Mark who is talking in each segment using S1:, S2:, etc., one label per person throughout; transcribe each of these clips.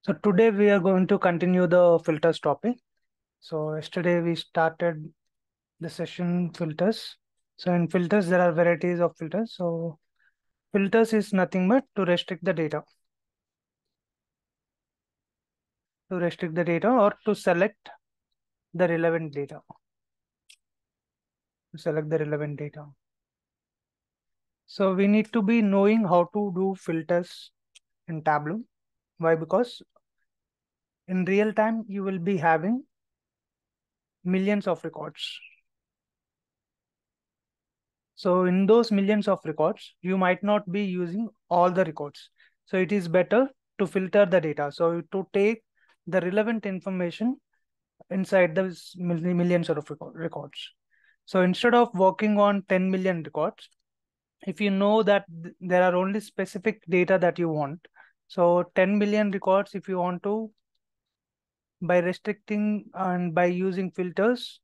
S1: So today we are going to continue the filters topic. So yesterday we started the session filters. So in filters there are varieties of filters. So filters is nothing but to restrict the data, or to select the relevant data, So we need to be knowing how to do filters in Tableau. Why? Because in real time you will be having millions of records. So in those millions of records, you might not be using all the records. So it is better to filter the data. So to take the relevant information inside those millions of records. So instead of working on 10 million records, if you know that there are only specific data that you want, so 10 million records, if you want to, by restricting and by using filters,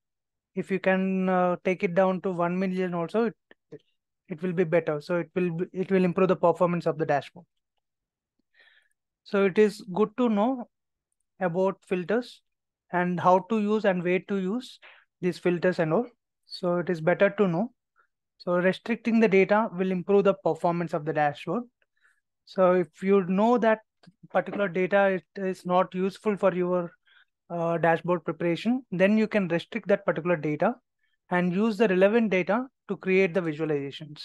S1: if you can take it down to 1 million also, it will be better. So it will improve the performance of the dashboard. So it is good to know about filters and how to use and where to use these filters and all. So it is better to know. So restricting the data will improve the performance of the dashboard. So if you know that particular data is not useful for your dashboard preparation, then you can restrict that particular data and use the relevant data to create the visualizations.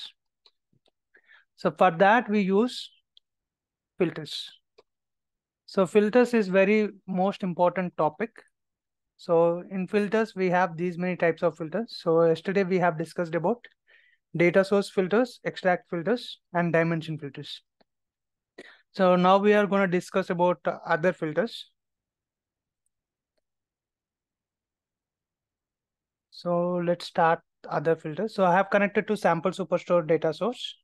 S1: So for that we use filters. So filters is very most important topic. So in filters, we have these many types of filters. So yesterday we have discussed about data source filters, extract filters, and dimension filters. So now we are going to discuss about other filters. So let's start other filters. So I have connected to sample superstore data source.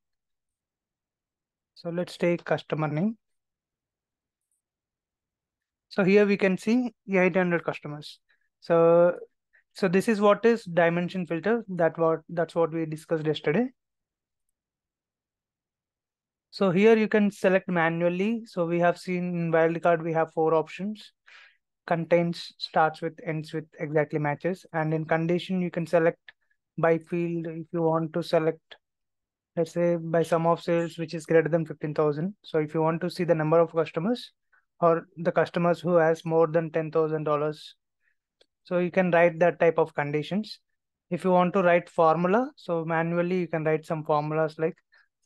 S1: So let's take customer name. So here we can see 800 customers. So this is what is dimension filter. That's what we discussed yesterday. So here you can select manually. So we have seen in wildcard we have 4 options. Contains, starts with, ends with, exactly matches. And in condition you can select by field if you want to select, let's say, by sum of sales which is greater than 15,000. So if you want to see the number of customers or the customers who has more than $10,000, so you can write that type of conditions. If you want to write formula, so manually you can write some formulas like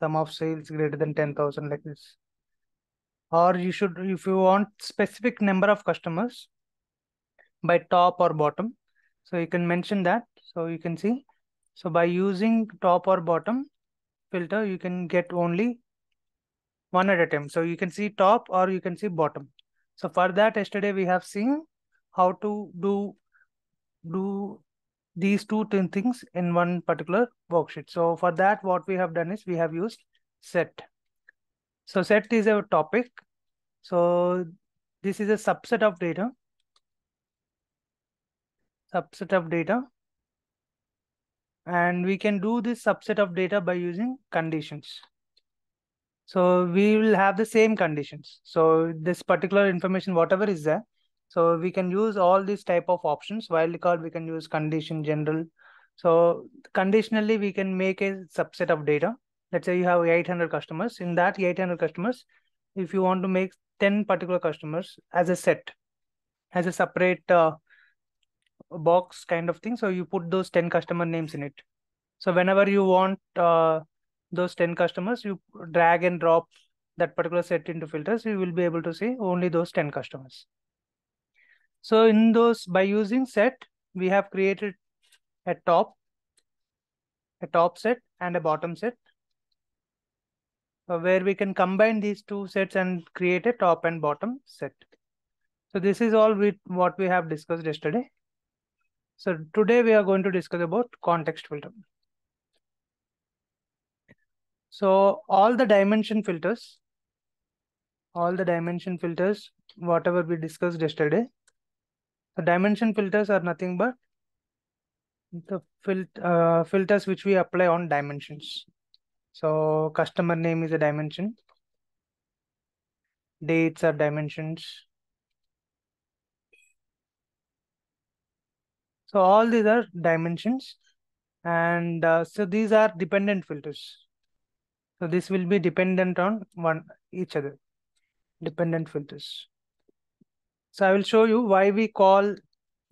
S1: sum of sales greater than 10,000 like this. Or you should, if you want specific number of customers by top or bottom, so you can mention that. So you can see, so by using top or bottom filter, you can get only one at a time. So you can see top or you can see bottom. So for that, yesterday we have seen how to do these two things in one particular worksheet. So for that, what we have done is we have used set. So set is a topic. So this is a subset of data. And we can do this subset of data by using conditions. So we will have the same conditions. So this particular information, whatever is there, so we can use all these type of options. Wildcard, we can use condition general. So conditionally, we can make a subset of data. Let's say you have 800 customers. In that 800 customers, if you want to make 10 particular customers as a set, as a separate box kind of thing, so you put those 10 customer names in it. So whenever you want those 10 customers, you drag and drop that particular set into filters, you will be able to see only those 10 customers. So in those, by using set, we have created a top set and a bottom set, where we can combine these two sets and create a top and bottom set. So this is all with what we have discussed yesterday. So today we are going to discuss about context filter. So all the dimension filters, whatever we discussed yesterday, the dimension filters are nothing but the filters which we apply on dimensions. So customer name is a dimension, dates are dimensions, So all these are dimensions, and so these are dependent filters. So this will be dependent on each other, dependent filters. So I will show you why we call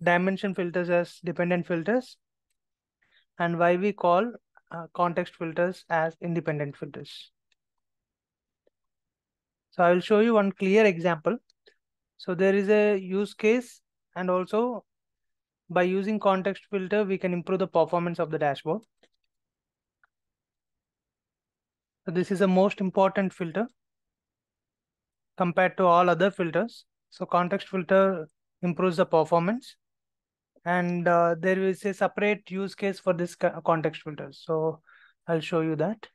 S1: dimension filters as dependent filters and why we call context filters as independent filters. So I will show you one clear example. So there is a use case, and also by using context filter, we can improve the performance of the dashboard. So this is the most important filter compared to all other filters. So context filter improves the performance, and there is a separate use case for this context filter. So I'll show you that.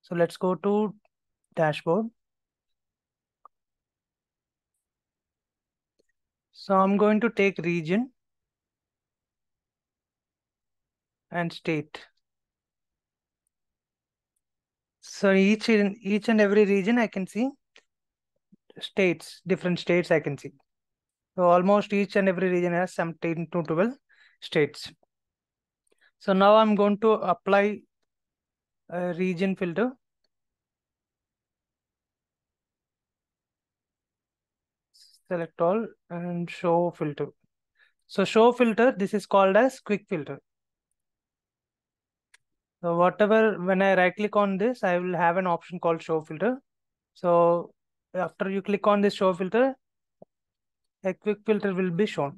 S1: So let's go to dashboard. So I'm going to take region and state. So each and every region I can see states, different states I can see. So almost each and every region has some 10 to 12 states. So now I'm going to apply a region filter. Select all and show filter. So show filter, this is called as quick filter. So whatever, when I right click on this, I will have an option called show filter. So after you click on this show filter, a quick filter will be shown.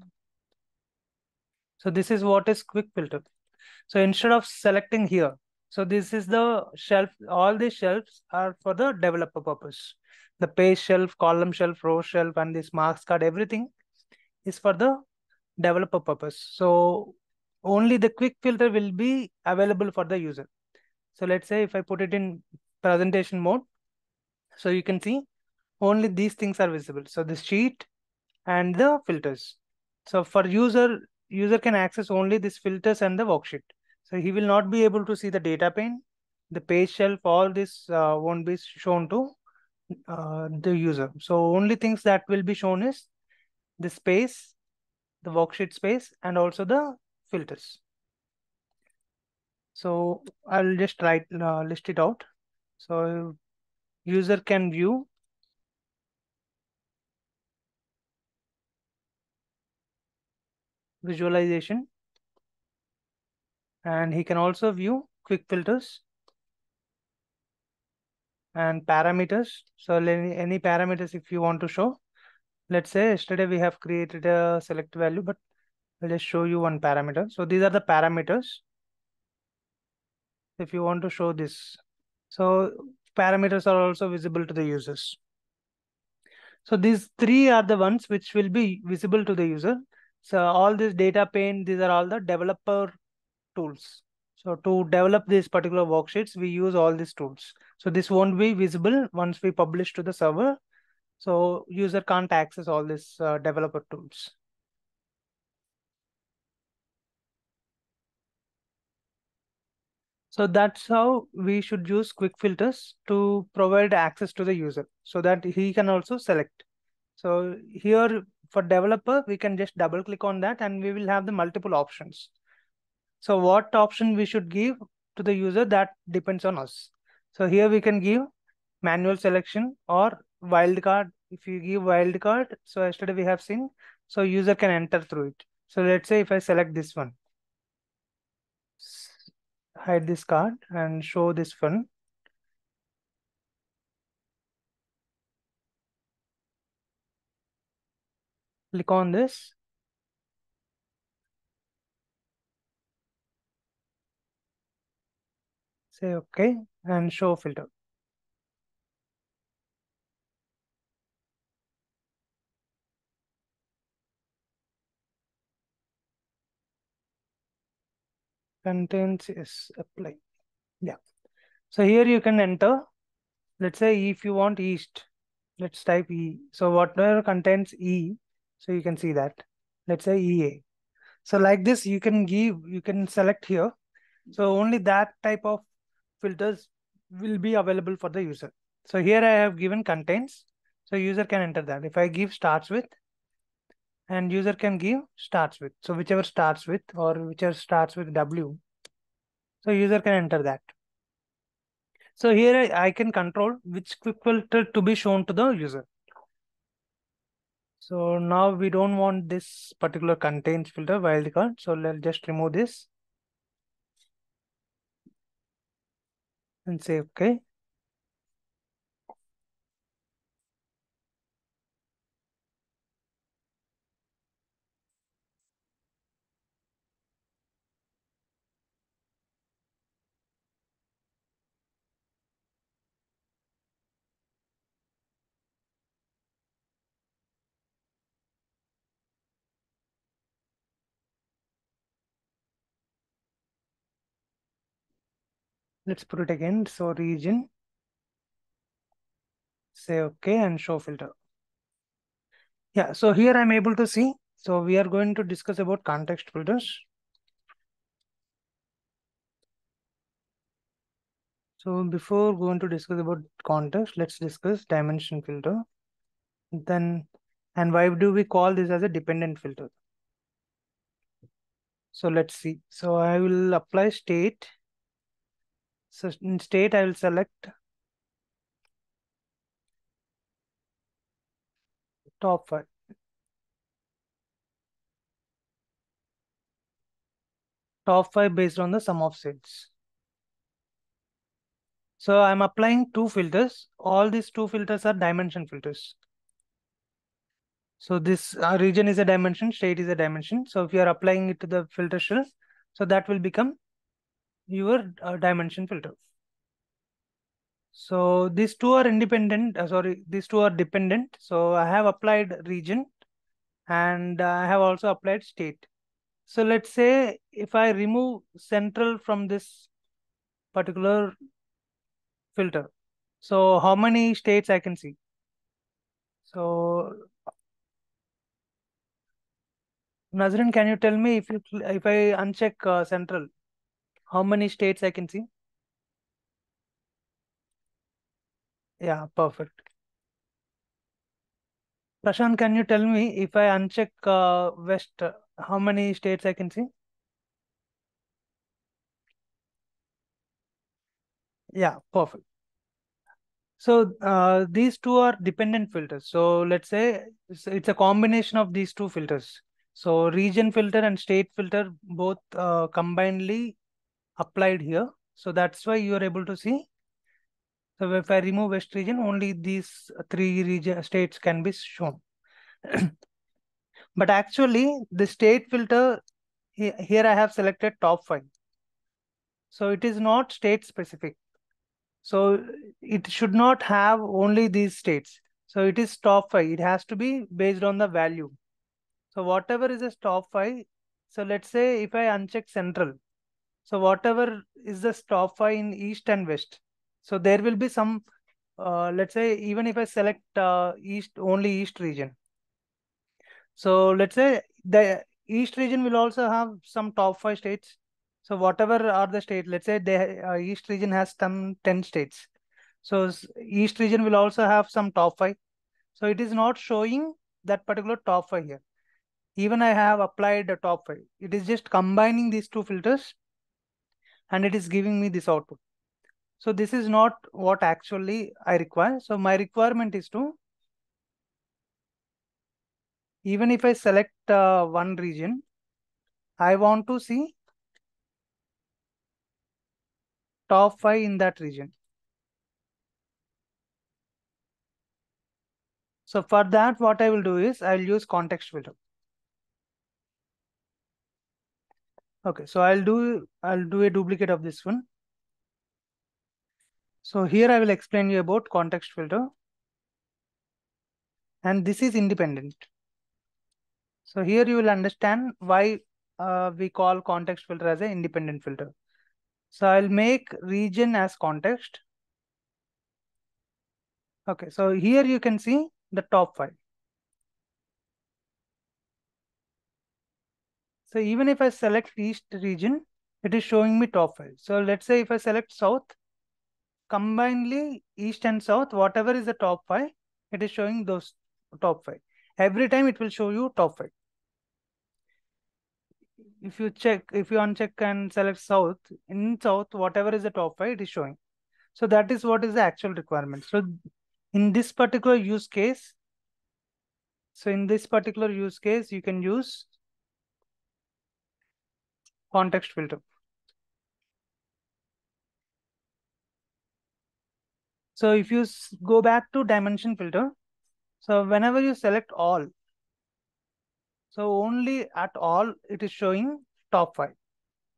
S1: So this is what is quick filter. So instead of selecting here, so this is the shelf, all these shelves are for the developer purpose. The page shelf, column shelf, row shelf, and this marks card, everything is for the developer purpose. So only the quick filter will be available for the user. So let's say if I put it in presentation mode, so you can see only these things are visible. So the sheet and the filters. So for user can access only these filters and the worksheet. So he will not be able to see the data pane, the page shelf, all this won't be shown to the user. So only things that will be shown is the space, the worksheet space, and also the filters. So I'll just list it out. So user can view visualization, and he can also view quick filters and parameters. So any parameters if you want to show. Let's say yesterday we have created a select value, but I'll just show you one parameter. So these are the parameters. If you want to show this, so parameters are also visible to the users. So these three are the ones which will be visible to the user. So all this data pane, these are all the developer tools. So to develop these particular worksheets, we use all these tools. So this won't be visible once we publish to the server. So user can't access all these developer tools. So that's how we should use quick filters to provide access to the user so that he can also select. So here for developer, we can just double click on that and we will have the multiple options. So what option we should give to the user, that depends on us. So here we can give manual selection or wildcard. If you give wildcard, so yesterday we have seen, so user can enter through it. So let's say if I select this one, hide this card and show this one. Click on this. Say okay and show filter. Contains is apply. Yeah. So here you can enter. Let's say if you want east, let's type E. So whatever contains E, so you can see that. Let's say EA. So like this, you can select here. So only that type of filters will be available for the user. So here I have given contains. So user can enter that. If I give starts with, and user can give starts with. So whichever starts with or whichever starts with W. So user can enter that. So here I can control which quick filter to be shown to the user. So now we don't want this particular contains filter wildcard. So let's just remove this and say okay. Let's put it again. So region, say okay and show filter. Yeah, so here I'm able to see. So we are going to discuss about context filters. So before going to discuss about context, let's discuss dimension filter. Then, and why do we call this as a dependent filter? So let's see. So I will apply state. So in state, I will select top 5. Top 5 based on the sum of sales. So I'm applying 2 filters. All these 2 filters are dimension filters. So this region is a dimension, state is a dimension. So if you are applying it to the filter shell, so that will become your dimension filter. So these two are independent, sorry, these two are dependent. So I have applied region and I have also applied state. So let's say if I remove central from this particular filter, so how many states I can see? So Nazrin, can you tell me if I uncheck central, how many states I can see? Yeah, perfect. Prashant, can you tell me if I uncheck west, how many states I can see? Yeah, perfect. So these two are dependent filters. So let's say it's a combination of these two filters. So region filter and state filter both combinedly applied here. So that's why you are able to see. So if I remove west region, only these 3 region states can be shown. But actually the state filter, here I have selected top 5. So it is not state specific. So it should not have only these states. So it is top 5. It has to be based on the value. So whatever is a top 5. So let's say if I uncheck central. So whatever is the top 5 in east and west. So there will be some, let's say even if I select east, only east region. So let's say the east region will also have some top 5 states. So whatever are the state, let's say the east region has some 10 states. So east region will also have some top 5. So it is not showing that particular top 5 here. Even I have applied a top 5. It is just combining these two filters and it is giving me this output. So this is not what actually I require. So my requirement is to, even if I select one region, I want to see top 5 in that region. So for that, what I will do is I'll use context filter. Okay, so I'll do a duplicate of this one. So here I will explain you about context filter. And this is independent. So here you will understand why we call context filter as an independent filter. So I'll make region as context. Okay, so here you can see the top 5. So even if I select east region, it is showing me top 5. So let's say if I select south, combinedly east and south, whatever is the top 5, it is showing those top 5. Every time it will show you top 5. if you uncheck and select south, in south, whatever is the top 5, it is showing. So that is what is the actual requirement. So in this particular use case, you can use context filter. So if you go back to dimension filter, so whenever you select all, so only at all it is showing top 5.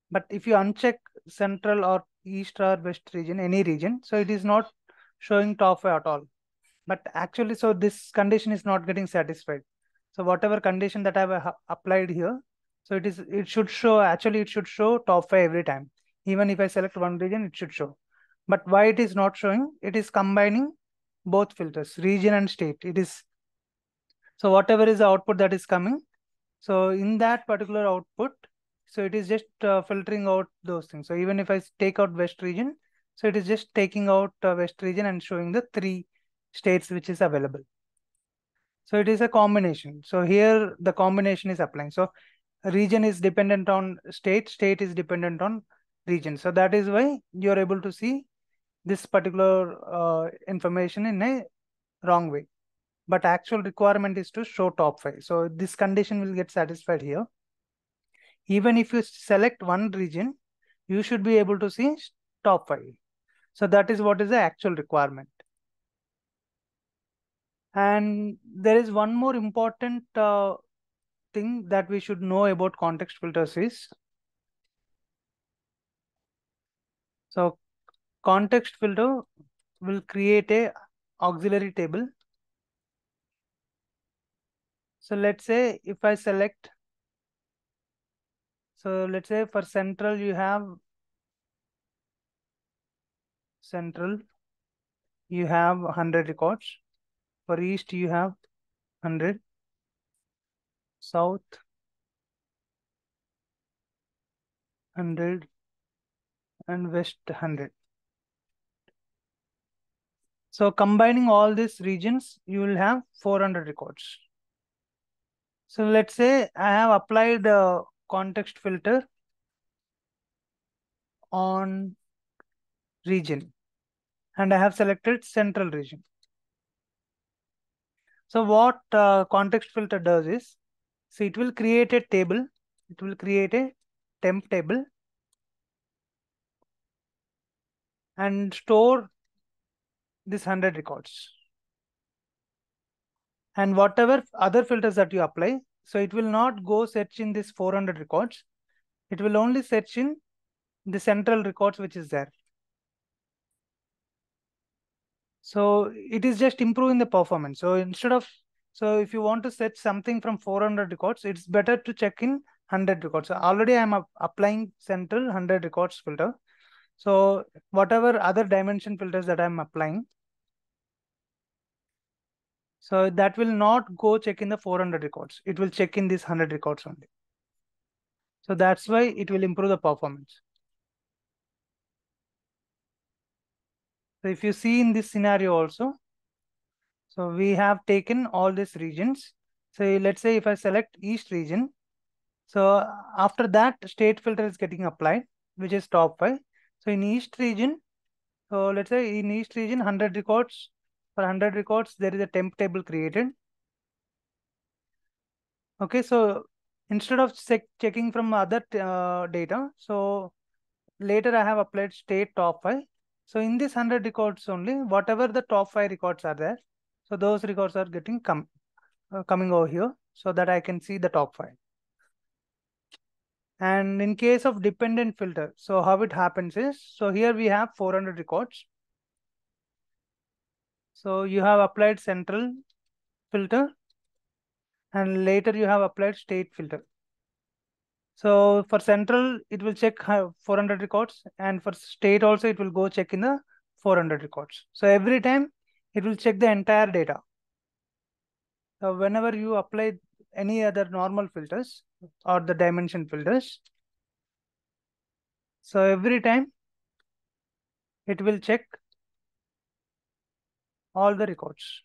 S1: But if you uncheck central or east or west region, any region, so it is not showing top 5 at all. But actually, so this condition is not getting satisfied. So whatever condition that I have applied here, so it should show, actually it should show top 5 every time. Even if I select one region, it should show. But why it is not showing? It is combining both filters, region and state. It is, so whatever is the output that is coming, so in that particular output, so it is just filtering out those things. So even if I take out west region, so it is just taking out west region and showing the 3 states which is available. So it is a combination. So here the combination is applying. So region is dependent on state, state is dependent on region. So that is why you are able to see this particular information in a wrong way. But actual requirement is to show top 5. So this condition will get satisfied here. Even if you select one region, you should be able to see top 5. So that is what is the actual requirement. And there is one more important thing that we should know about context filters is, so context filter will create a auxiliary table. So let's say if I select, so let's say for central you have central, you have 100 records. For east you have 100, south 100, and west 100. So combining all these regions, you will have 400 records. So let's say I have applied a context filter on region and I have selected central region. So what context filter does is, so it will create a table, it will create a temp table and store this 100 records. And whatever other filters that you apply, so it will not go search in this 400 records. It will only search in the central records which is there. So it is just improving the performance. So instead of, so if you want to search something from 400 records, it's better to check in 100 records. So already I'm applying central 100 records filter. So whatever other dimension filters that I'm applying, so that will not go check in the 400 records. It will check in these 100 records only. So that's why it will improve the performance. So if you see in this scenario also, so we have taken all these regions. So let's say if I select east region, so after that state filter is getting applied, which is top 5. So in east region, so let's say in east region 100 records, for 100 records there is a temp table created. Okay, so instead of checking from other data, so later I have applied state top 5. So in this 100 records only, whatever the top 5 records are there, so those records are getting coming over here so that I can see the top 5. And in case of dependent filter, so how it happens is, so here we have 400 records. So you have applied central filter and later you have applied state filter. So for central, it will check 400 records, and for state also, it will go check in the 400 records. So every time it will check the entire data. So whenever you apply any other normal filters or the dimension filters, so every time it will check all the records,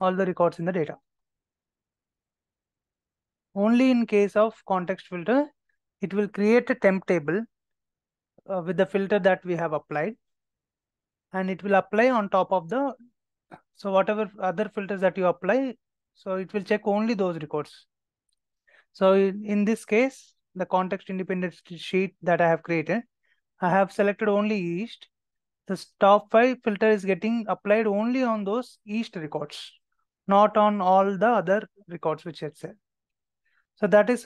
S1: all the records in the data. Only in case of context filter, it will create a temp table with the filter that we have applied, and it will apply on top of the, so whatever other filters that you apply, so it will check only those records. So in this case, the context independent sheet that I have created, I have selected only East. The top 5 filter is getting applied only on those East records, not on all the other records which it said. So that is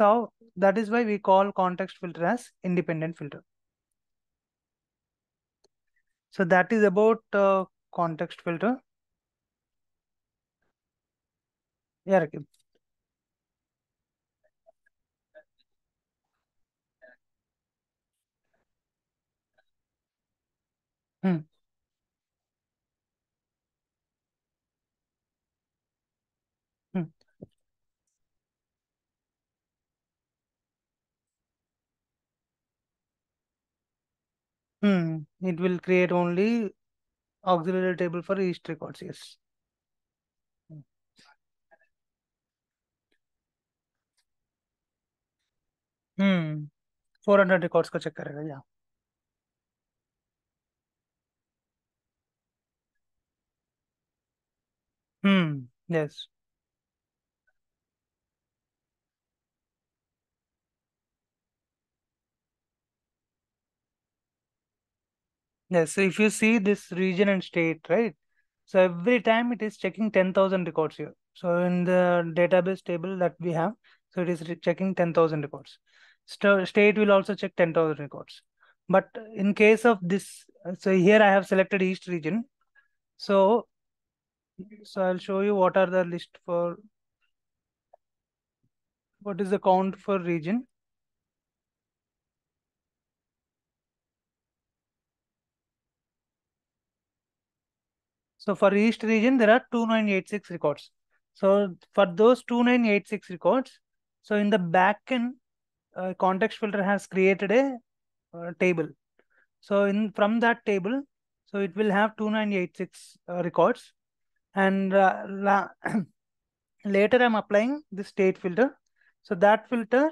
S1: why we call context filter as independent filter. So that is about context filter. Yeah, Rakib. Hmm. Hmm. Hmm. It will create only auxiliary table for East records. Yes. Hmm. 400 records को check करेगा. Yeah. Hmm. Yes. Yes. So if you see this region and state, right? So every time it is checking 10,000 records here. So in the database table that we have, so it is checking 10,000 records. State will also check 10,000 records. But in case of this, so here I have selected East region. So, so I'll show you what are the list for, what is the count for region. So for East region, there are 2986 records. So for those 2986 records, so in the backend, context filter has created a table. So in from that table, so it will have 2986 records, and later I'm applying the state filter. So that filter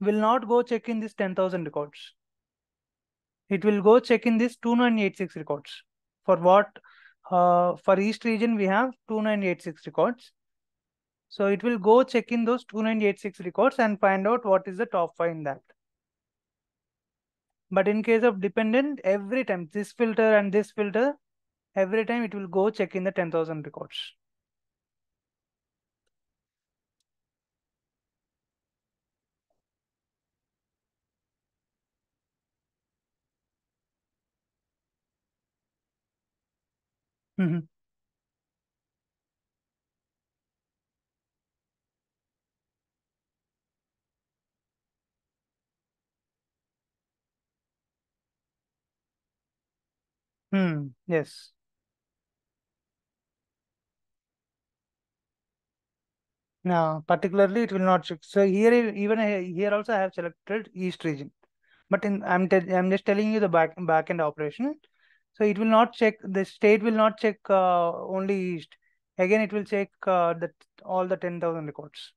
S1: will not go check in this 10,000 records. It will go check in this 2986 records. For what? For East region, we have 2986 records. So it will go check in those 2986 records and find out what is the top 5 in that. But in case of dependent, every time this filter and this filter, every time it will go check in the 10,000 records. Mhm. Yes. Now, particularly it will not check. So here, even here also I have selected East region. But in I'm just telling you the backend operation. So it will not check, the state will not check only East. Again, it will check the all the 10,000 records.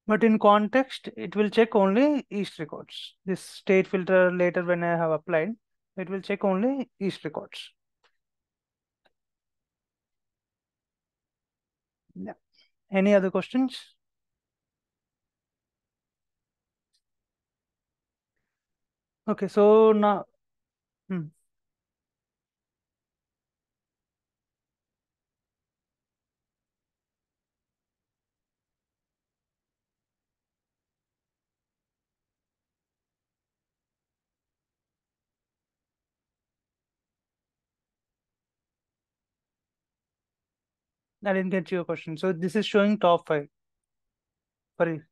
S1: But in context, it will check only East records. This state filter later when I have applied, it will check only East records. Yeah. Any other questions? Okay, so now, hmm, I didn't get your question. So this is showing top 5 for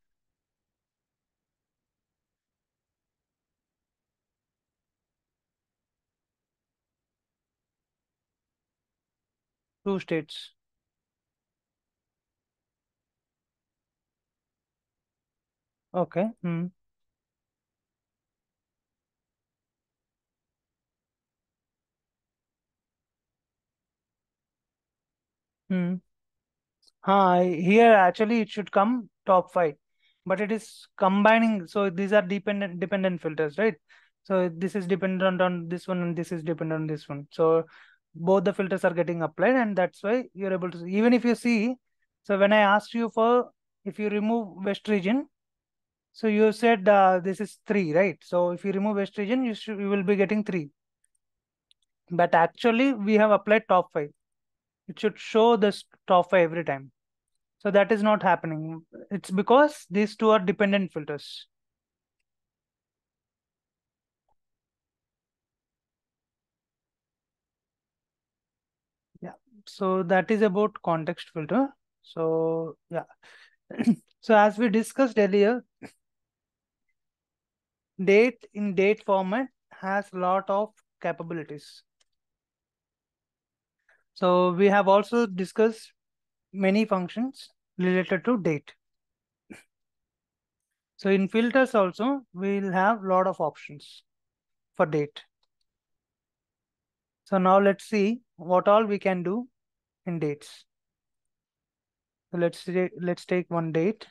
S1: two states. Okay. Hmm. Hmm. Here actually it should come top five, but it is combining. So these are dependent filters, right? So this is dependent on this one and this is dependent on this one. So both the filters are getting applied, and that's why you're able to see. Even if you see, so when I asked you for, if you remove West region, so you said this is three, right? So if you remove West region, you will be getting three. But actually we have applied top five. It should show this top five every time. So that is not happening. It's because these two are dependent filters. Yeah. So that is about context filter. So yeah. So as we discussed earlier, date in date format has a lot of capabilities. So we have also discussed many functions related to date. So in filters also, we'll have a lot of options for date. So now let's see what all we can do in dates. So let's take one date.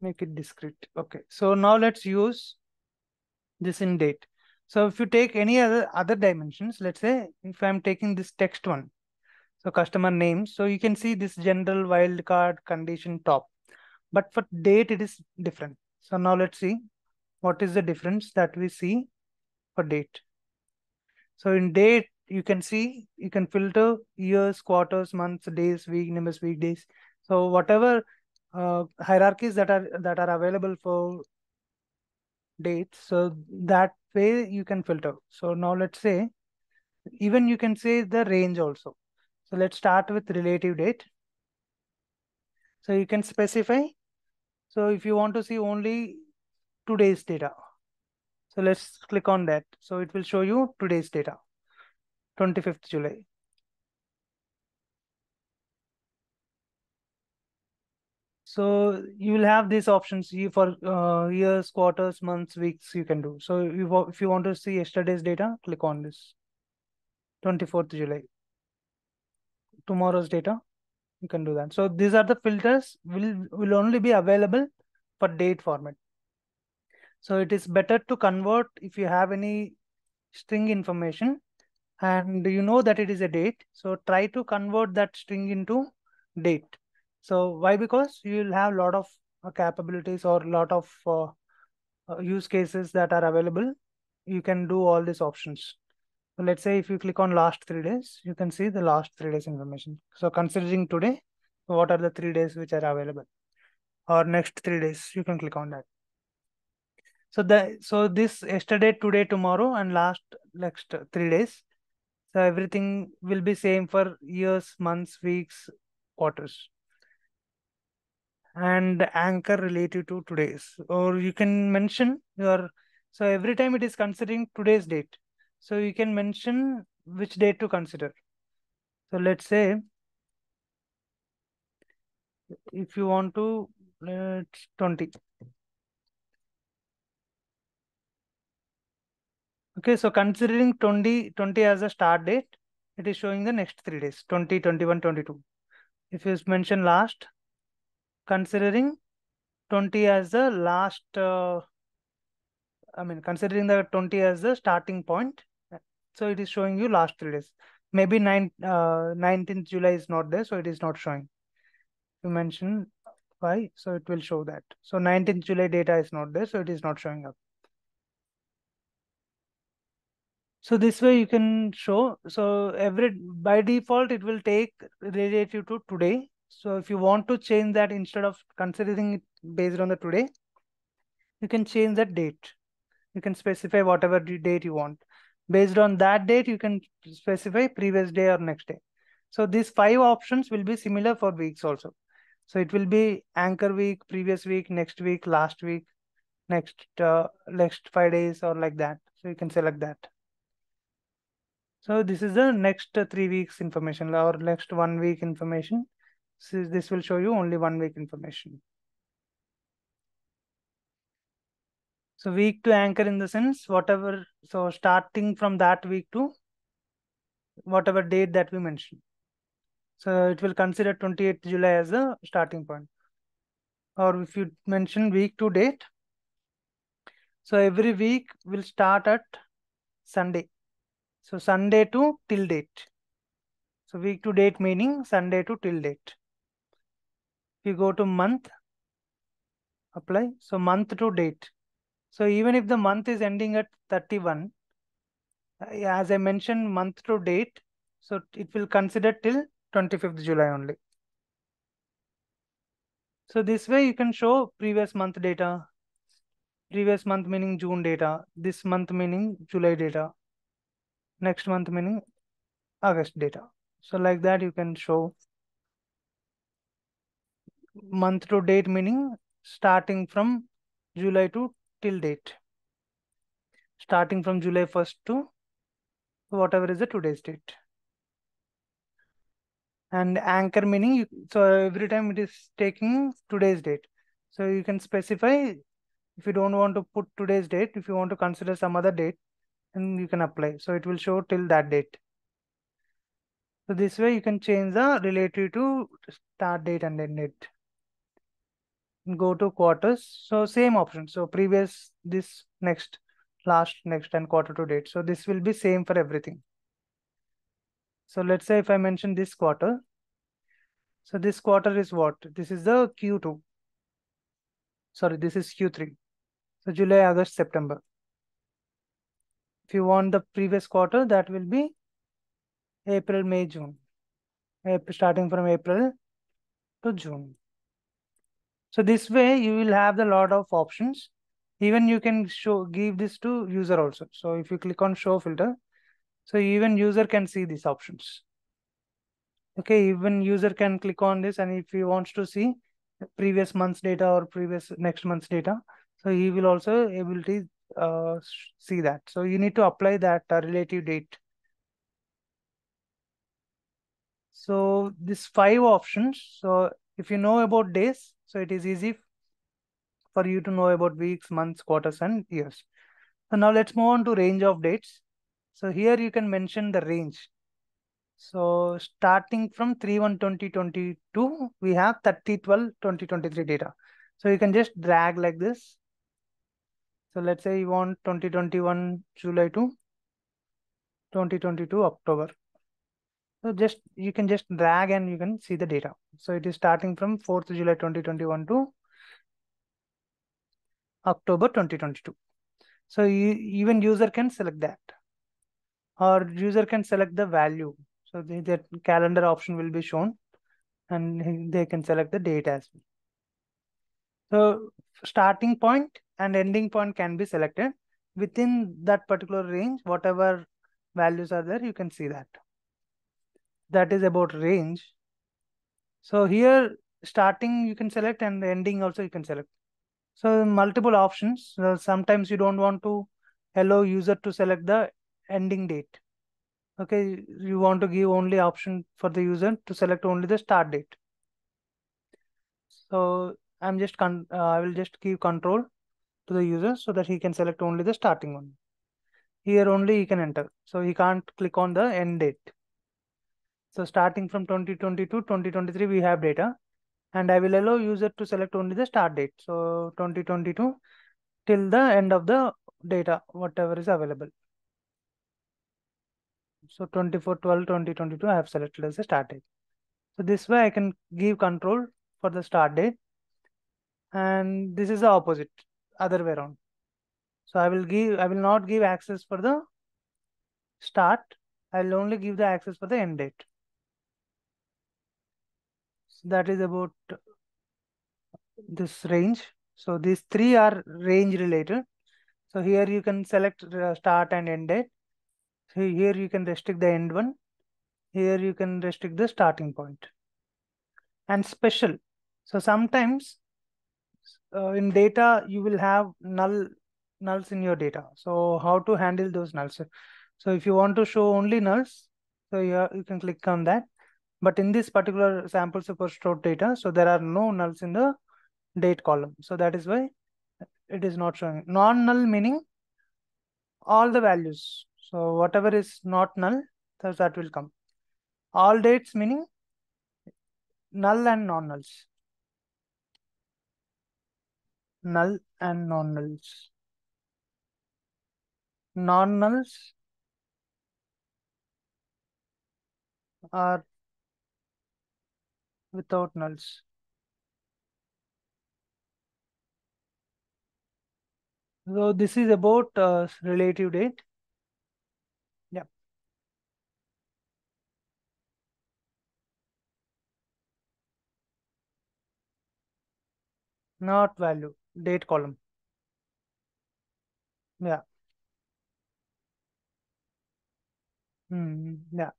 S1: Make it discrete. Okay. So now let's use this in date. So if you take any other dimensions, let's say if I'm taking this text one, so customer name, so you can see this general wildcard condition top. But for date, it is different. So now let's see what is the difference that we see for date. So in date, you can see, you can filter years, quarters, months, days, week numbers, weekdays. So whatever hierarchies that are available for dates, so that way you can filter. So now let's say, even you can say the range also. So let's start with relative date. So you can specify. So if you want to see only today's data, so let's click on that. So it will show you today's data, 25th July. So you will have these options for years, quarters, months, weeks you can do. So if you want to see yesterday's data, click on this, 24th July. Tomorrow's data, you can do that. So these are the filters will only be available for date format. So it is better to convert if you have any string information and you know that it is a date. So try to convert that string into date. So why? Because you will have a lot of capabilities or a lot of use cases that are available. You can do all these options. So let's say if you click on last 3 days, you can see the last 3 days information. So considering today, what are the 3 days which are available? Or next 3 days, you can click on that. So this yesterday, today, tomorrow, and last next 3 days. So everything will be same for years, months, weeks, quarters, and anchor related to today's. Or you can mention your, so every time it is considering today's date. So you can mention which date to consider. So let's say if you want to, let's 20. Okay, so considering 20 as a start date, it is showing the next 3 days, 20, 21, 22. If you mention last, considering 20 as the last, considering the 20 as the starting point, so it is showing you last 3 days. Maybe 19th July is not there, so it is not showing. You mention why, so it will show that. So 19th July data is not there, so it is not showing up. So this way you can show. So by default, it will take relative to today. So if you want to change that, instead of considering it based on the today, you can change that date. You can specify whatever date you want. Based on that date, you can specify previous day or next day. So these 5 options will be similar for weeks also. So it will be anchor week, previous week, next week, last week, next 5 days, or like that. So you can select that. So this is the next 3 weeks information or next 1 week information. So this will show you only 1 week information. So week to anchor in the sense whatever, so starting from that week to whatever date that we mentioned. So it will consider 28th July as the starting point. Or if you mention week to date, so every week will start at Sunday. So Sunday to till date. So week to date meaning Sunday to till date. If you go to month, apply. So month to date. So even if the month is ending at 31, as I mentioned, month to date, so it will consider till 25th July only. So this way you can show previous month data, previous month meaning June data, this month meaning July data, next month meaning August data. So like that you can show month to date meaning starting from July to till date, starting from July 1st to whatever is the today's date. And anchor meaning so every time it is taking today's date. So you can specify if you don't want to put today's date, if you want to consider some other date, and you can apply. So it will show till that date. So this way you can change the relative to start date and end date. Go to quarters. So same option. So previous, this, next, last, next, and quarter to date. So this will be same for everything. So let's say if I mention this quarter. So this quarter is what? This is the Q2. Sorry, this is Q3. So July, August, September. If you want the previous quarter, that will be April, May, June. Starting from April to June. So this way you will have a lot of options. Even you can give this to user also. So if you click on show filter, so even user can see these options. Okay, even user can click on this, and if he wants to see previous month's data or previous next month's data, so he will also able to see that. So you need to apply that relative date. So these 5 options. So if you know about days, so it is easy for you to know about weeks, months, quarters, and years. So now let's move on to range of dates. So here you can mention the range. So starting from 3/1/2022, we have 30/12/2023 data. So you can just drag like this. So let's say you want 2021 July to 2022 October. So just you can just drag and you can see the data. So it is starting from 4th July 2021 to October 2022. So even user can select that, or user can select the value. So the calendar option will be shown, and they can select the date as well. So starting point and ending point can be selected within that particular range. Whatever values are there, you can see that. That is about range. So here starting you can select, and the ending also you can select. So multiple options. Sometimes you don't want to allow user to select the ending date. Okay, you want to give only option for the user to select only the start date. So I will just give control to the user so that he can select only the starting one. Here only he can enter. So he can't click on the end date. So starting from 2022, 2023, we have data, and I will allow user to select only the start date. So 2022 till the end of the data, whatever is available. So 24/12/2022, I have selected as the start date. So this way I can give control for the start date, and this is the opposite, other way around. So I will not give access for the start. I will only give the access for the end date. So that is about this range. So these 3 are range related. So here you can select start and end date. So here you can restrict the end one. Here you can restrict the starting point. And special. So sometimes in data you will have nulls in your data. So how to handle those nulls? So if you want to show only nulls, so you can click on that. But in this particular sample super stored data, so there are no nulls in the date column. So that is why it is not showing. Non-null meaning all the values. So whatever is not null, that will come. All dates meaning null and non-nulls. Null and non-nulls. Non-nulls are without nulls. So this is about relative date. Yeah. Not value, date column. Yeah. Yeah.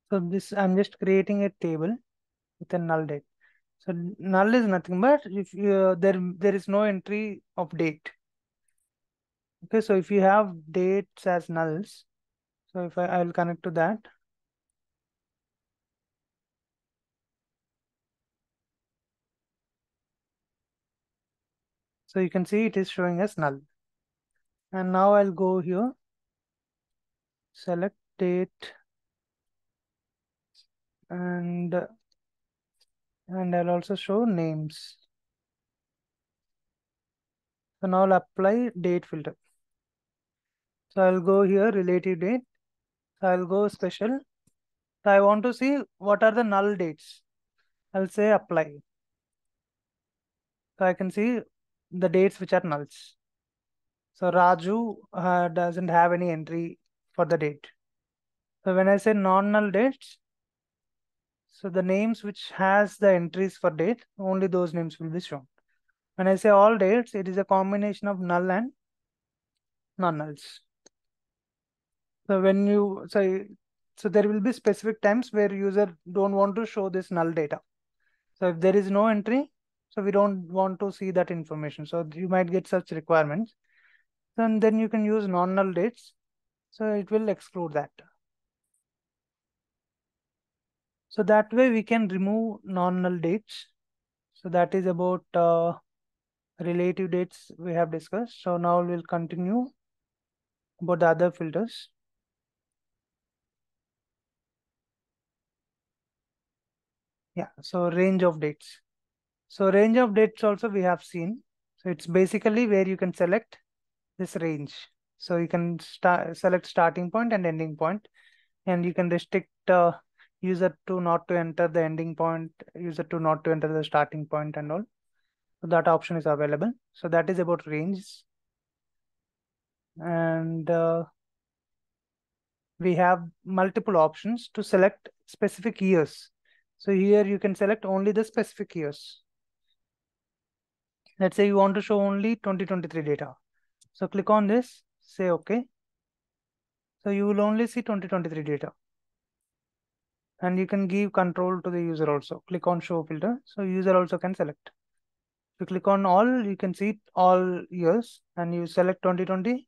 S1: So this, I'm just creating a table with a null date. So null is nothing but if there is no entry of date. Okay, so if you have dates as nulls, so if I'll connect to that. So you can see it is showing as null. And now I'll go here, select date, and I'll also show names. So now I'll apply date filter. So I'll go here, relative date. So I'll go special. So I want to see what are the null dates. I'll say apply. So I can see the dates which are nulls. So Raju doesn't have any entry for the date. So when I say non-null dates, so the names which has the entries for date, only those names will be shown. When I say all dates, it is a combination of null and non-nulls. So when you say, so there will be specific times where user don't want to show this null data. So if there is no entry, so we don't want to see that information. So you might get such requirements. And then you can use non-null dates. So it will exclude that. So that way we can remove non-null dates. So that is about relative dates we have discussed. So now we'll continue about the other filters. Yeah, so range of dates. So range of dates also we have seen. So it's basically where you can select this range. So you can select starting point and ending point, and you can restrict user to not to enter the ending point, user to not to enter the starting point and all. So that option is available. So that is about range. And we have multiple options to select specific years. So here you can select only the specific years. Let's say you want to show only 2023 data. So click on this, say OK. So you will only see 2023 data. And you can give control to the user also. Click on show filter. So user also can select. If you click on all, you can see all years, and you select 2020,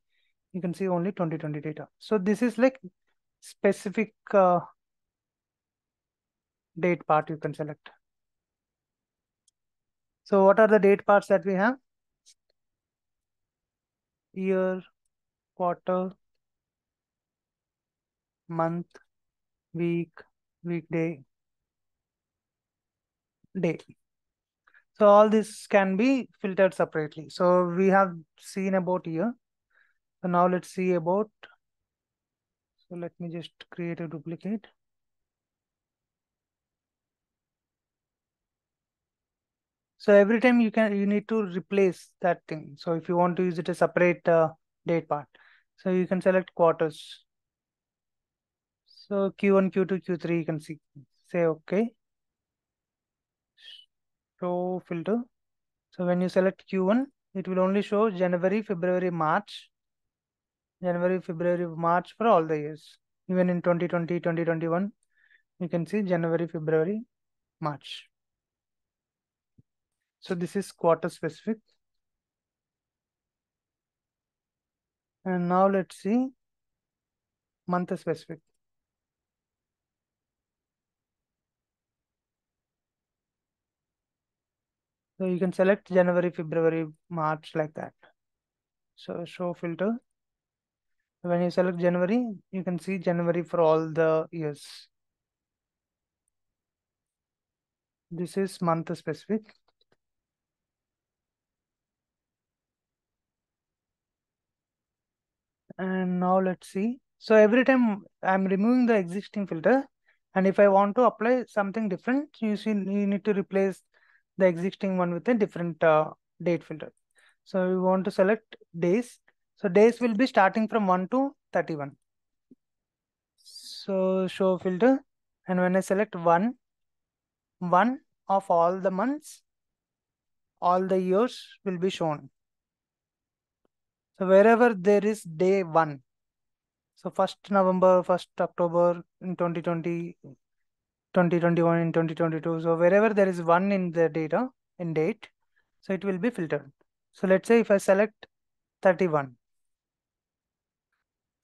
S1: you can see only 2020 data. So this is like specific date part you can select. So what are the date parts that we have? Year, quarter, month, week, weekday, day. So all this can be filtered separately. So we have seen about year. So now let's see about So let me just create a duplicate. So every time you need to replace that thing. So if you want to use it a separate date part, so you can select quarters. So Q1, Q2, Q3, you can see. Say okay. Show filter. So when you select Q1, it will only show January, February, March. January, February, March for all the years. Even in 2020, 2021, you can see January, February, March. So this is quarter specific. And now let's see month specific. So you can select January, February, March like that. So show filter. When you select January, you can see January for all the years. This is month specific. And now let's see. So every time I'm removing the existing filter, and if I want to apply something different, you need to replace the existing one with a different date filter. So we want to select days. So days will be starting from 1 to 31. So show filter. And when I select one of all the months, all the years will be shown. So wherever there is day 1, so 1st November, 1st October in 2020, 2021 in 2022. So wherever there is 1 in the data, in date, so it will be filtered. So let's say if I select 31.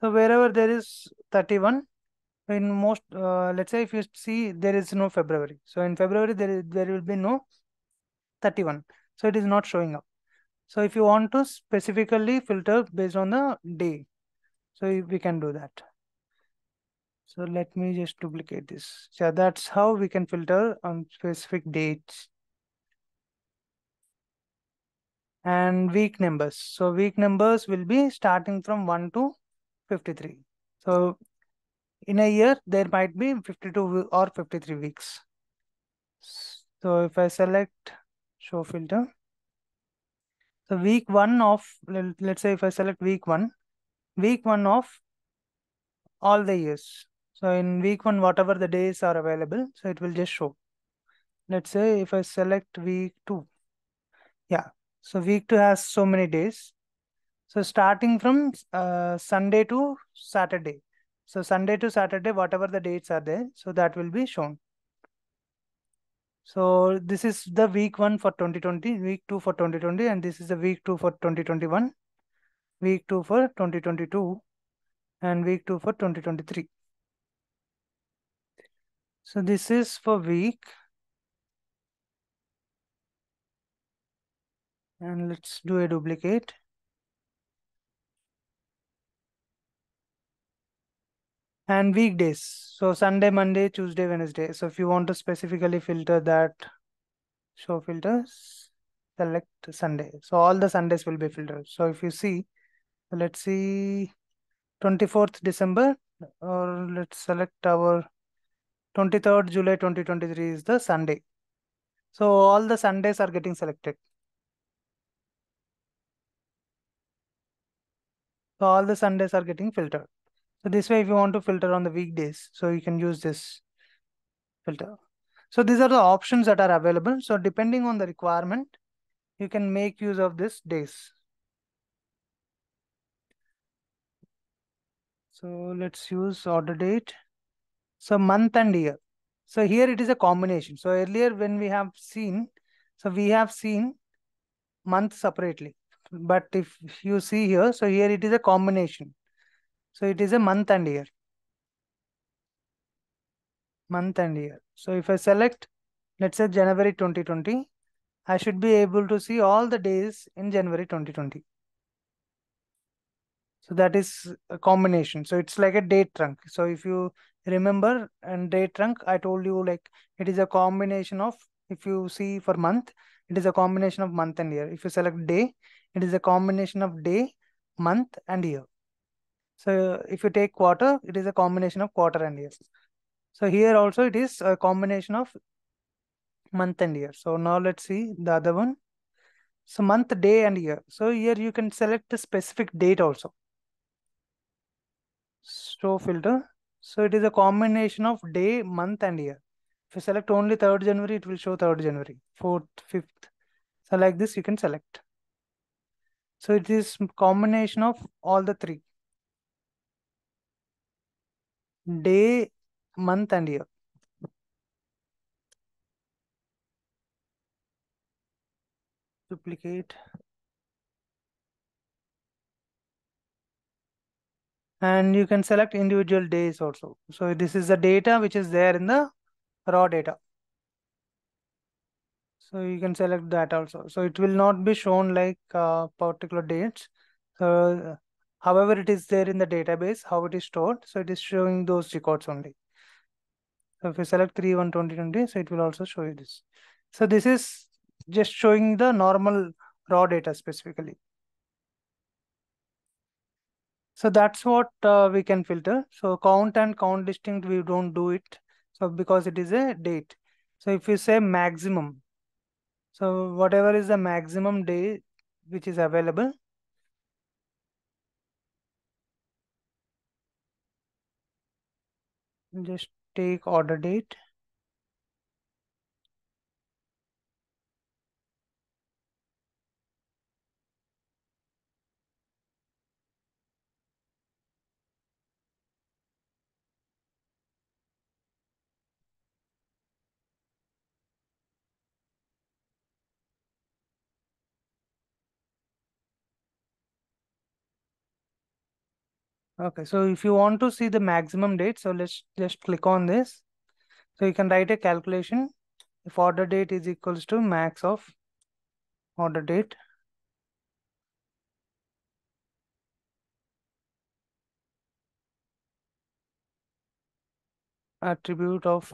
S1: So wherever there is 31, in most, let's say if you see there is no February. So in February, there will be no 31. So it is not showing up. So if you want to specifically filter based on the day, so we can do that. So let me just duplicate this. So that's how we can filter on specific dates. And week numbers. So week numbers will be starting from 1 to 53. So in a year, there might be 52 or 53 weeks. So if I select show filter, so week 1 of, let's say if I select week 1 of all the years. So in week 1, whatever the days are available, so it will just show. Let's say if I select week 2, yeah. So week 2 has so many days. So starting from Sunday to Saturday. So Sunday to Saturday, whatever the dates are there, so that will be shown. So this is the week 1 for 2020, week 2 for 2020, and this is the week 2 for 2021, week 2 for 2022, and week 2 for 2023. So this is for week. And let's do a duplicate. And weekdays. So Sunday, Monday, Tuesday, Wednesday. So if you want to specifically filter that, show filters, select Sunday. So all the Sundays will be filtered. So if you see, let's see 24th December, or let's select our 23rd July 2023 is the Sunday. So all the Sundays are getting selected. So all the Sundays are getting filtered. So this way, if you want to filter on the weekdays, so you can use this filter. So these are the options that are available. So depending on the requirement, you can make use of this days. So let's use order date. So month and year. So here it is a combination. So earlier when we have seen, so we have seen month separately. But if you see here, so here it is a combination. So it is a month and year. Month and year. So if I select, let's say January 2020, I should be able to see all the days in January 2020. So that is a combination. So it's like a date trunk. So if you remember, and date trunk, I told you like it is a combination of, if you see for month, it is a combination of month and year. If you select day, it is a combination of day, month and year. So if you take quarter, it is a combination of quarter and year. So here also it is a combination of month and year. So now let's see the other one. So month, day and year. So here you can select the specific date also. Show filter. So it is a combination of day, month and year. If you select only 3rd January, it will show 3rd January, 4th, 5th. So like this you can select. So it is combination of all the three. Day, month and year. Duplicate. And you can select individual days also. So this is the data which is there in the raw data. So you can select that also. So it will not be shown like particular dates. So however it is there in the database, how it is stored. So it is showing those records only. So if you select 3/1/2020, so it will also show you this. So this is just showing the normal raw data specifically. So that's what we can filter. So count and count distinct, we don't do it. So because it is a date. So if you say maximum, so whatever is the maximum day which is available, just take order date. Okay, so if you want to see the maximum date, so let's just click on this. So you can write a calculation. If order date is equals to max of order date, attribute of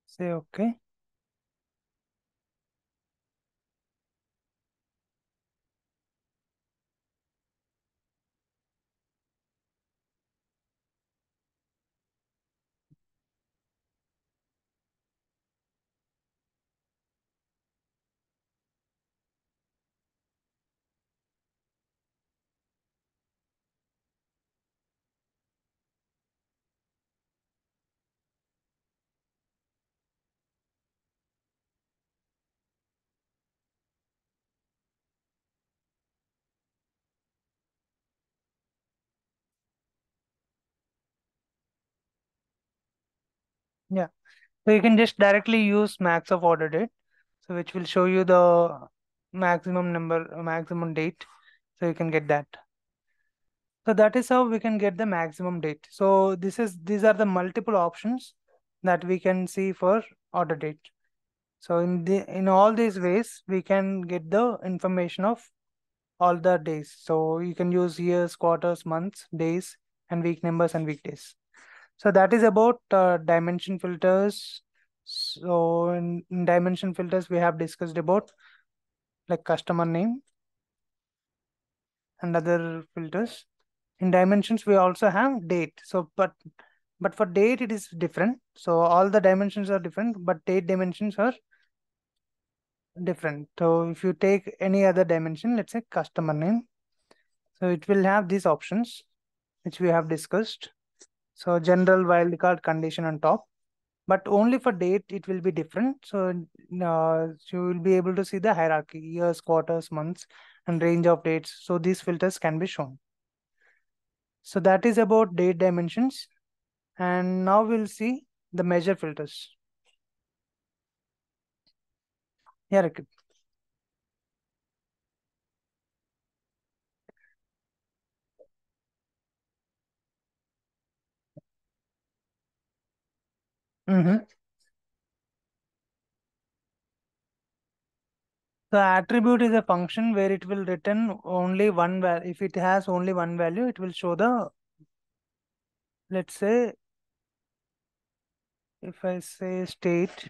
S1: say okay. Yeah. So you can just directly use max of order date. So which will show you the maximum number, maximum date. So you can get that. So that is how we can get the maximum date. So these are the multiple options that we can see for order date. So in all these ways, we can get the information of all the days. So you can use years, quarters, months, days, and week numbers and weekdays. So that is about dimension filters. So in dimension filters, we have discussed about like customer name and other filters. In dimensions, we also have date. So but for date, it is different. So all the dimensions are different, but date dimensions are different. So if you take any other dimension, let's say customer name, so it will have these options which we have discussed. So general, wildcard, condition on top, but only for date it will be different. So you will be able to see the hierarchy, years, quarters, months, and range of dates. So these filters can be shown. So that is about date dimensions. And now we'll see the measure filters. Yeah, Rakib. Mm-hmm. The attribute is a function where it will return only one value. If it has only one value, it will show the, let's say, if I say state,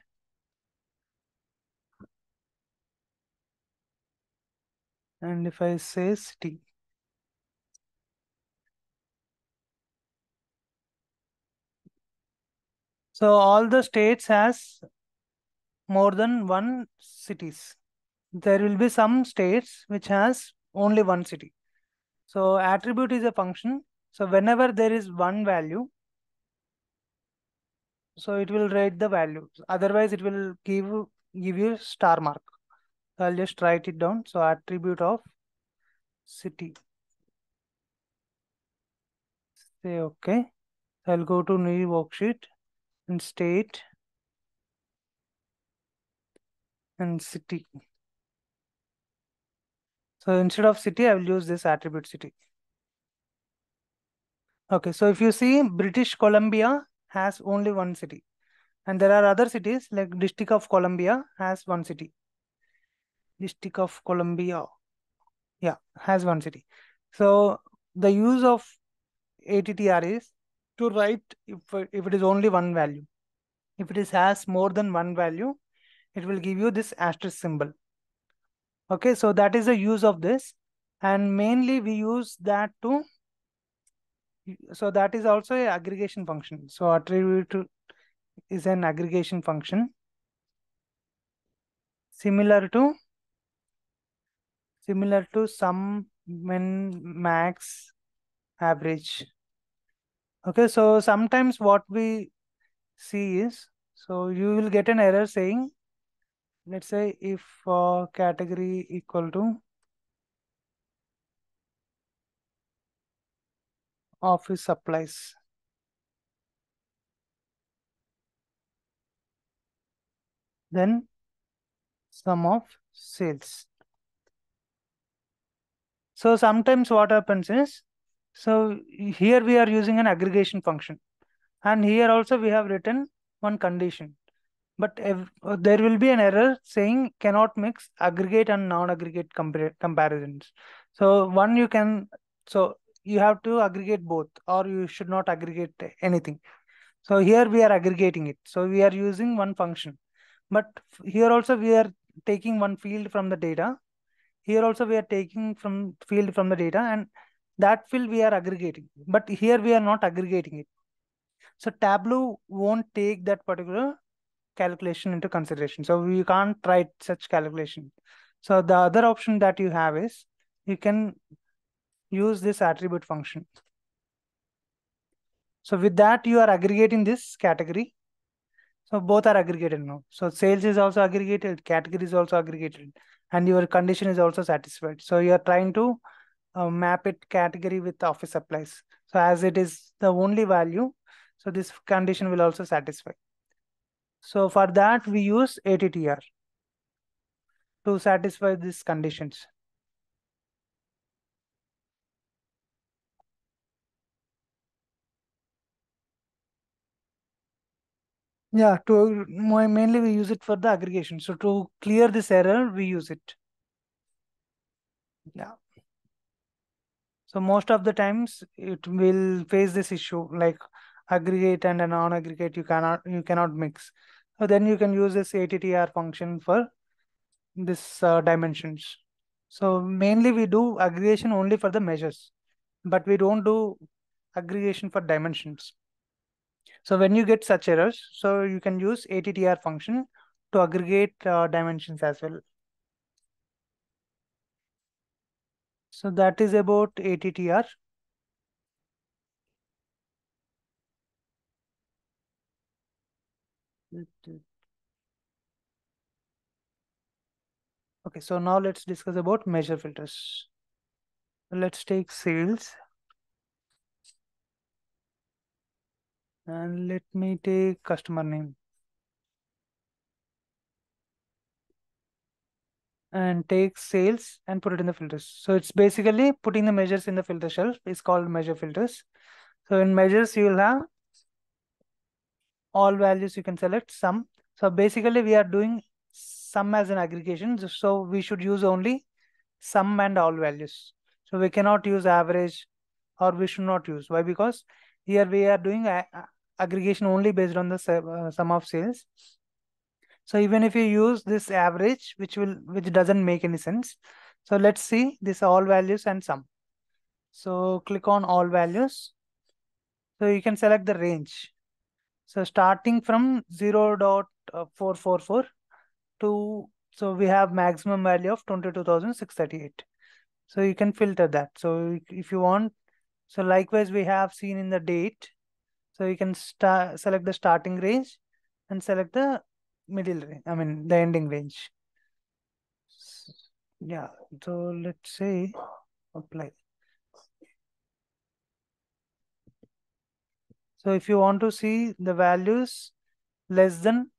S1: And if I say city, so all the states has more than one cities. There will be some states which has only one city. So attribute is a function. So whenever there is one value, so it will write the value. Otherwise, it will give you star mark. So I'll just write it down. So attribute of city. Say okay. I'll go to new worksheet and state and city. So instead of city, I will use this attribute city. Okay, so if you see British Columbia has only one city. And there are other cities like District of Columbia has one city. District of Columbia, yeah, has one city. So the use of ATTR is to write if it is only one value. If it is has more than one value, it will give you this asterisk symbol. Okay, so that is the use of this. And mainly we use that to, so that is also a aggregation function. So attribute is an aggregation function similar to sum, min, max, average. Okay, so sometimes what we see is, so you will get an error saying, let's say if category equal to office supplies, then sum of sales. So sometimes what happens is, so here we are using an aggregation function, and here also we have written one condition. But there will be an error saying cannot mix aggregate and non-aggregate comparisons. So one you can, so you have to aggregate both, or you should not aggregate anything. So here we are aggregating it. So we are using one function, but here also we are taking one field from the data. Here also we are taking from field from the data, and that field we are aggregating. But here we are not aggregating it. So Tableau won't take that particular calculation into consideration. So we can't write such calculation. So the other option that you have is you can use this attribute function. So with that, you are aggregating this category. So both are aggregated now. So sales is also aggregated, category is also aggregated, and your condition is also satisfied. So you are trying to map it category with office supplies. So as it is the only value, so this condition will also satisfy. So for that, we use ATTR to satisfy these conditions. Yeah, to mainly we use it for the aggregation. So to clear this error, we use it. Yeah. So most of the times it will face this issue like aggregate and a non-aggregate you cannot mix. So then you can use this ATTR function for this dimensions. So mainly we do aggregation only for the measures, but we don't do aggregation for dimensions. So when you get such errors, so you can use ATTR function to aggregate dimensions as well. So that is about ATTR. Okay, so now let's discuss about measure filters. Let's take sales and let me take customer name and take sales and put it in the filters. So it's basically putting the measures in the filter shelf is called measure filters. So in measures, you will have all values you can select sum. So basically we are doing sum as an aggregation. So we should use only sum and all values. So we cannot use average, or we should not use. Why? Because here we are doing aggregation only based on the sum of sales. So even if you use this average, which doesn't make any sense. So let's see this all values and sum. So click on all values. So you can select the range. So starting from 0.444 to, so we have maximum value of 22,638. So you can filter that. So if you want, so likewise we have seen in the date. So you can select the starting range and select the middle range, I mean the ending range. Yeah, so let's say apply. So if you want to see the values less than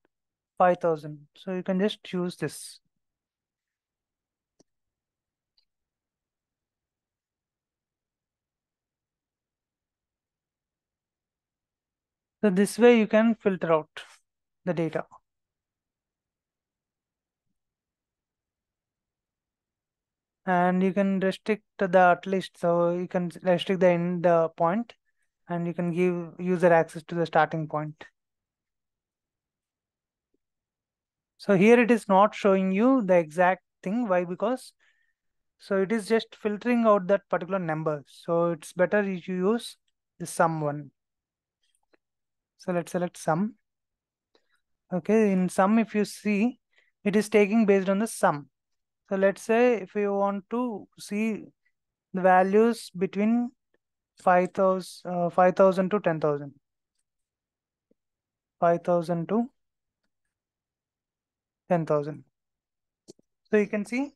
S1: 5,000, so you can just choose this. So this way you can filter out the data. And you can restrict the at least, so you can restrict the end point, and you can give user access to the starting point. So here it is not showing you the exact thing. Why? Because so it is just filtering out that particular number. So it's better if you use the sum one. So let's select sum. Okay, in sum, if you see, it is taking based on the sum. So let's say if you want to see the values between 5,000 to 10,000. 5,000 to 10,000. So you can see,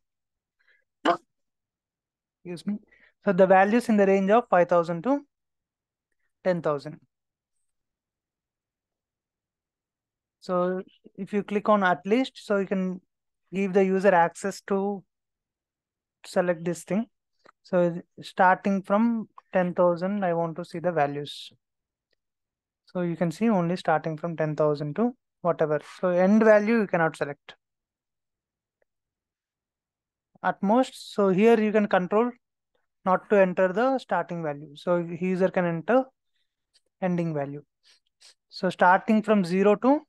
S1: excuse me. So the values in the range of 5,000 to 10,000. So if you click on at least, so you can give the user access to select this thing. So starting from 10,000, I want to see the values. So you can see only starting from 10,000 to whatever. So end value you cannot select. At most, so here you can control not to enter the starting value. So user can enter ending value. So starting from 0 to,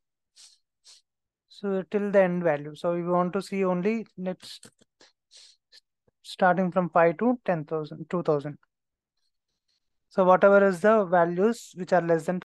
S1: so till the end value. So we want to see only, let's starting from 5 to 10,000, 2,000. So whatever is the values which are less than